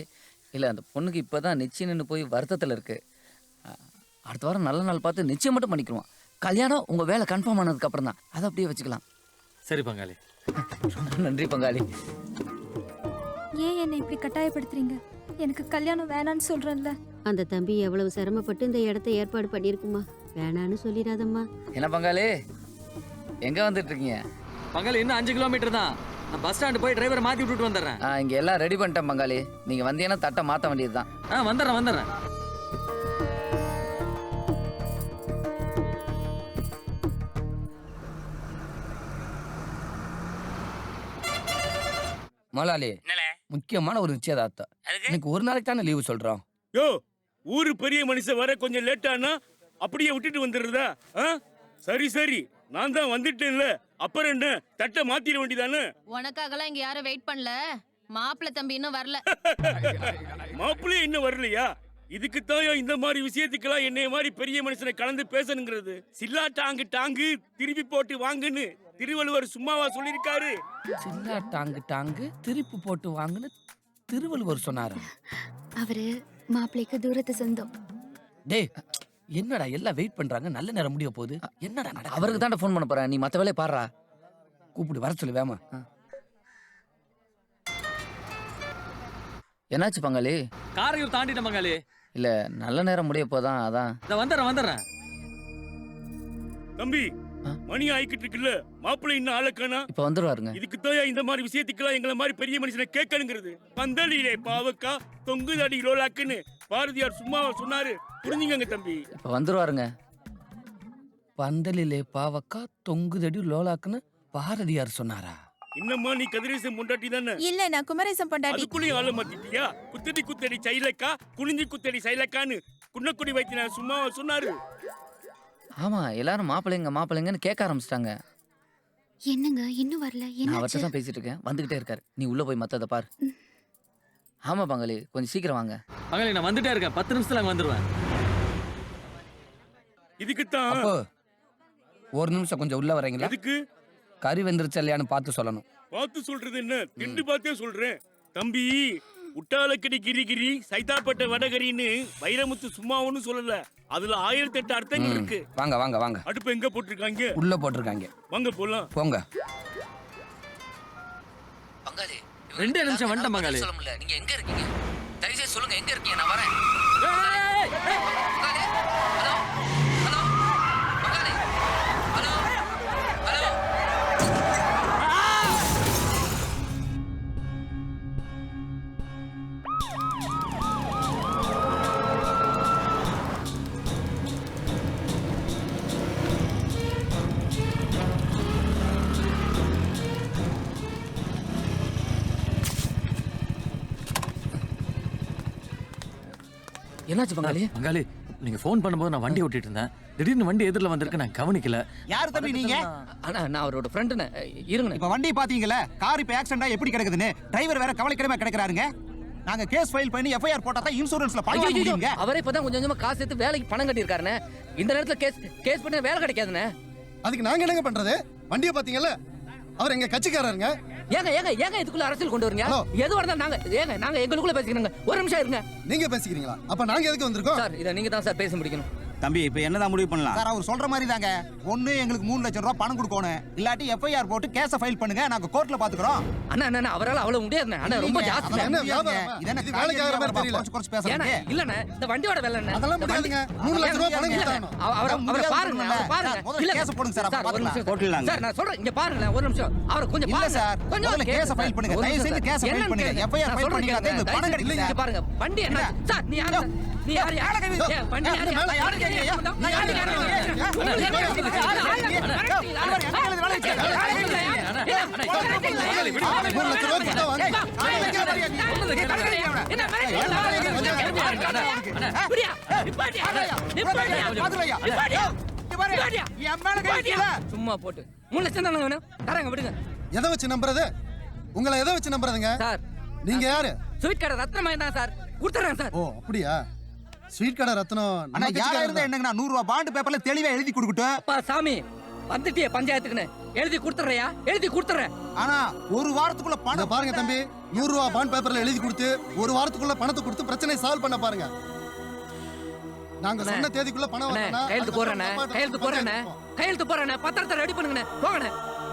இல்லை அந்த பொண்ணுக்கு இப்போ தான் நிச்சயம் நின்று போய் வருத்தத்தில் இருக்கு. அடுத்த வாரம் நல்ல நாள் பார்த்து நிச்சயம் மட்டும் பண்ணிக்குவோம். கல்யாணம் உங்கள் வேலை கன்ஃபார்ம் ஆனதுக்கு அப்புறம் தான். அதை அப்படியே வச்சுக்கலாம்.
சரி பங்காளி.
நன்றி பங்காளி.
ஏன் என்னை இப்படி கட்டாயப்படுத்துறீங்க? எனக்கு கல்யாணம் வேணான்னு சொல்றேன்ல.
அந்த தம்பி எவ்வளவு சிரமப்பட்டு இந்த இடத்த ஏற்பாடு பண்ணியிருக்குமா, வேணான்னு சொல்லிடாதம்மா.
என்ன பங்காளி எங்கே வந்துட்டு இருக்கீங்க?
பங்காளி இன்னும் 5 கிலோமீட்டர் தான். நான் பஸ் ஸ்டாண்டு போய் டிரைவரை மாற்றி விட்டுட்டு வந்துடுறேன்.
இங்கே எல்லாம் ரெடி பண்ணிட்டேன் பங்காளி. நீங்கள் வந்தீங்கன்னா தட்டை மாற்ற வேண்டியது தான்.
வந்துடுறேன்.
மலாலி முக்கியமான ஒரு நிச்சயதார்த்தம். எனக்கு ஒரு நாளைக்கு தானே லீவு சொல்றோம்.
யோ ஊரு பெரிய மனுஷன் வர கொஞ்சம் லேட்டானா அப்படியே விட்டுட்டு வந்துடுறதா? சரி நான் தான் வந்துட்டேன்ல, அப்புறம் என்ன தட்டை மாத்திர வேண்டியதானே?
உனக்காகலாம் இங்க யாரும் வெயிட் பண்ணல. மாப்பிள்ளை தம்பி இன்னும் வரல.
மாப்பிள்ளை இன்னும் வரலையா? இதுக்குத்தான் இந்த மாதிரி விஷயத்துக்கெல்லாம் என்னைய மாதிரி பெரிய மனுஷனை கலந்து பேசணுங்கிறது. சில்லா டாங்கு திருப்பி போட்டு வாங்குன்னு திருவள்ளுவர் சும்மாவா சொல்லியிருக்காரு?
சில்லா டாங்கு திருப்பி போட்டு வாங்குன்னு திருவள்ளுவர் சொன்னாரு.
அவரு மாப்பிள்ளைக்கு தூரத்து சொந்தம்.
டேய் என்னடா எல்லாம் வெயிட் பண்றாங்க, நல்ல நேரம் முடிய போகுது. என்னடா
அவருக்கு தான் ஃபோன் பண்ண போறேன். நீ மற்ற வேலையை பாடுறா.
கூப்பிடு வர சொல்லு வேமா.
என்னாச்சு பங்காளி?
காரையூர் தாண்டிட்டேன் பங்காளி.
இல்ல நல்ல நேரம் முடிய போதான் அதான்.
வந்துடுறேன்.
தம்பி மணி ஆயிக்கிட்டு இருக்குல்ல, மாப்பிள்ளை இன்னும் ஆளக்கானா?
இப்ப வந்துருவாருங்க.
இதுக்குத்தான் இந்த மாதிரி விஷயத்துக்கெல்லாம் எங்களை மாதிரி பெரிய மனுஷனை கேட்கணுங்கிறது. பந்தலிலே பாவக்கா தொங்குதடி லோலாக்குன்னு பாரதியார் சும்மாவா சொன்னாரு? புரிஞ்சுங்க தம்பி.
இப்ப வந்துருவாருங்க.
பந்தலிலே பாவக்கா தொங்குதடி லோலாக்குன்னு பாரதியார் சொன்னாரா?
இன்னம்மா நீ கதிரேசன் பொண்டாட்டி தானே?
இல்ல நான் குமரேசன் பொண்டாட்டி.
அதுக்குள்ளேயும் ஆள மாத்திட்டியா? குத்தடி சைலக்கா குனிஞ்சி குத்தடி சைலக்கான்னு குன்னக்குடி வைத்தியர் சும்மாவா சொன்னாரு?
ஆமா எல்லாரும் மாப்பிள்ளைங்கன்னு கேட்க ஆரம்பிச்சிட்டாங்க.
என்னங்க இன்னும் வரல?
நான் அவர்கிட்ட தான் பேசிட்டு இருக்கேன், வந்துகிட்டே இருக்காரு. நீ உள்ள போய் மத்தத பாரு. ஆமா பங்காளி, கொஞ்சம் சீக்கிரம் வாங்க.
பங்காளி நான் வந்துட்டே இருக்கேன், 10 நிமிஷத்துல அங்க வந்துருவேன்.
இதுக்குத்தான்
அப்போ ஒரு நிமிஷம் கொஞ்சம் உள்ள வரீங்களா?
எதுக்கு?
கறி வெந்துருச்சு இல்லையான்னு பார்த்து சொல்லணும்.
பார்த்து சொல்றது என்ன, திண்டு பார்த்தே சொல்றேன். தம்பி, உட்டாலக்கடி கிரி சைதாப்பட்ட வடகரின்னு வைரமுத்து சும்மா ஒன்னும் சொல்லல. அதுல 1008 அர்த்தங்கள் இருக்கு.
வாங்க வாங்க வாங்க.
அடுப்பு எங்க போட்டிருக்காங்க?
உள்ள போட்டிருக்காங்க.
வாங்க போலாம்.
போங்க.
பங்காளி
2 நிமிஷம் வந்துட்டேன் பங்காளி.
சொல்ல முடியல, நீங்க எங்க இருக்கீங்க? தயவுசெய்து சொல்லுங்க எங்க இருக்கீங்க, நான் வரேன். பங்காளி, ஹலோ ஹலோ பங்காளி, ஹலோ ஹலோ. என்னாச்சு பங்காளி?
பங்காளி நீங்க ஃபோன் பண்ணும்போது நான் வண்டி ஓட்டிட்டு இருந்தேன். திடீர்னு வண்டி எதிரில வந்திருக்கு, நான் கவனிக்கல.
யாரு தம்பி நீங்க?
அண்ணா நான் அவரோட ஃப்ரெண்டுண்ணே. இருங்கண்ணே.
இப்ப வண்டி பாத்தீங்கல்ல, கார் இப்ப ஆக்சிடென்ட் ஆகி எப்படி கிடக்குதுன்னு. டிரைவர் வேற கவலைக்கிடமா கிடக்குறாருங்க. நாங்க கேஸ் ஃபைல் பண்ணி எஃப்ஐஆர் போட்டா தான் இன்சூரன்ஸ்ல பணம் வாங்க முடியுங்க.
அவரே இப்பதான் கொஞ்சம் கொஞ்சமா காசு சேர்த்து வேலைக்கு பணம் கட்டியிருக்காருண்ணே. இந்த நேரத்துல கேஸ் பண்ண வேலை கிடைக்காதுண்ணே.
அதுக்கு நாங்க என்னங்க பண்றது? வண்டியை பாத்தீங்கல்ல, அவர் எங்க கட்சிக்காரருங்க.
ஏங்க இதுக்குள்ள அரசியல் கொண்டு வரீங்க? எது வரதா நாங்க எங்களுக்குள்ள பேசிக்கிறோங்க. ஒரு நிமிஷம் இருங்க.
நீங்க பேசிக்கிறீங்களா? அப்ப நாங்க எதுக்கு வந்திருக்கோம்?
சார் இத நீங்க தான் சார் பேச முடிக்கணும்.
தம்பி இப்ப என்னதான் முடிவு பண்ணலாம்? சார் அவர் சொல்ற மாதிரி தாங்க. ஒண்ணு எங்களுக்கு 3 லட்சம் ரூபாய் பணம் கொடுக்கணும், இல்லாட்டி எஃப்ஐஆர் போட்டு கேஸ ஃபைல் பண்ணுங்க, நாங்க கோர்ட்ல பாத்துக்கறோம்.
அண்ணா அவரால அவ்வளவு முடியாதுண்ணே. அண்ணா ரொம்ப ஜாஸ்தி.
என்ன வியாபாரம்? இது வேலைக்கார மாதிரி தெரியல. கொஞ்சம் பேசுறீங்க.
இல்லண்ணே இந்த வண்டியோட வேலை என்ன?
அதெல்லாம் முடியாதுங்க. 3 லட்சம் ரூபாய் பணம் கொடுத்தானோ.
அவரை பாருங்க.
முதல்ல கேஸ் போடுங்க சார், அப்ப பாத்துக்கலாம். போடலாம்
சார் நான் சொல்றேன், இங்க பாருங்க ஒரு நிமிஷம். அவரை கொஞ்சம் பாருங்க
சார். முதல்ல கேஸ ஃபைல் பண்ணுங்க. தயவு செஞ்சு கேஸ ஃபைல் பண்ணுங்க. எஃப்ஐஆர் ஃபைல் பண்ணிட்டா இந்த பணம் கிடைக்கும்.
இங்க பாருங்க வண்டி என்ன? சார் நீ யாரு? வண்டி யாரு? சும்மா போட்டு 3 லட்சம் தானே வேணும். தரங்க விடுங்க.
எதை வச்சு நம்புறது? உங்களை எதை வச்சு நம்புறதுங்க?
சார்
நீங்க யாரு?
ஸ்வீட் கடை ரத்னமாய் தான் சார். கொடுத்துறேன் சார்.
ஓ அப்படியா? ஸ்வீட் கடை ரத்னம். அண்ணா யாரா இருந்தா என்னங்கண்ணா, 100 ரூபாய் பாண்ட் பேப்பர்ல தெளிவா எழுதி கொடுக்கட்டும்.
அப்பா சாமி வந்துட்டியே பஞ்சாயத்துக்குன்னு எழுதி கொடுத்துறேயா? எழுதி கொடுத்துறேன்.
ஆனா ஒரு வாரத்துக்குள்ள பணம் பாருங்க தம்பி. 100 ரூபாய் பாண்ட் பேப்பர்ல எழுதி கொடுத்து ஒரு வாரத்துக்குள்ள பணத்தை கொடுத்து பிரச்சனை சால்வ் பண்ண பாருங்க. நாங்க சொன்ன தேதிக்குள்ள பணம் வரணும்.
கையெழுத்து போடுறேனே. பத்திரத்தை ரெடி பண்ணுங்கண்ணே. போங்கண்ணே.